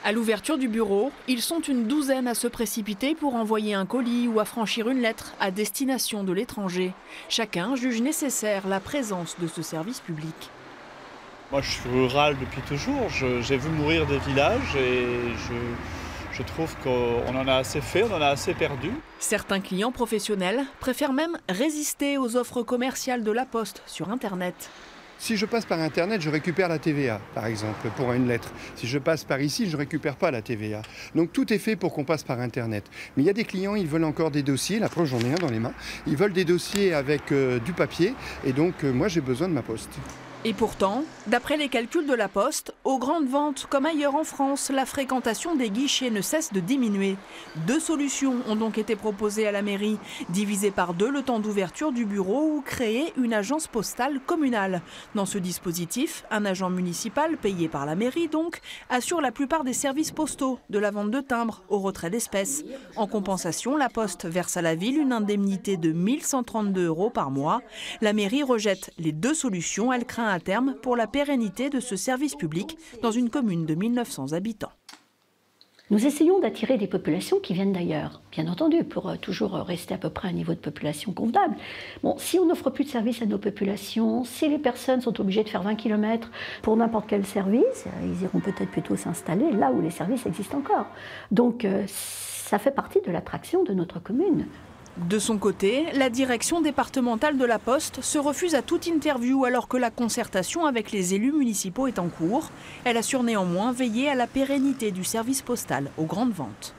À l'ouverture du bureau, ils sont une douzaine à se précipiter pour envoyer un colis ou à franchir une lettre à destination de l'étranger. Chacun juge nécessaire la présence de ce service public. Moi, je suis rural depuis toujours. J'ai vu mourir des villages et je trouve qu'on en a assez fait, on en a assez perdu. Certains clients professionnels préfèrent même résister aux offres commerciales de la Poste sur Internet. Si je passe par Internet, je récupère la TVA, par exemple, pour une lettre. Si je passe par ici, je ne récupère pas la TVA. Donc tout est fait pour qu'on passe par Internet. Mais il y a des clients, ils veulent encore des dossiers. La preuve, j'en ai un dans les mains. Ils veulent des dossiers avec du papier. Et donc, moi, j'ai besoin de ma poste. Et pourtant, d'après les calculs de la Poste, aux grandes ventes comme ailleurs en France, la fréquentation des guichets ne cesse de diminuer. 2 solutions ont donc été proposées à la mairie. Diviser par 2 le temps d'ouverture du bureau ou créer une agence postale communale. Dans ce dispositif, un agent municipal, payé par la mairie donc, assure la plupart des services postaux, de la vente de timbres au retrait d'espèces. En compensation, la Poste verse à la ville une indemnité de 1 132 € par mois. La mairie rejette les 2 solutions. Elle craint à terme pour la pérennité de ce service public dans une commune de 1900 habitants. Nous essayons d'attirer des populations qui viennent d'ailleurs, bien entendu, pour toujours rester à peu près à un niveau de population convenable. Bon, si on n'offre plus de services à nos populations, si les personnes sont obligées de faire 20 km pour n'importe quel service, ils iront peut-être plutôt s'installer là où les services existent encore. Donc ça fait partie de l'attraction de notre commune. De son côté, la direction départementale de la Poste se refuse à toute interview alors que la concertation avec les élus municipaux est en cours. Elle assure néanmoins veiller à la pérennité du service postal aux grandes ventes.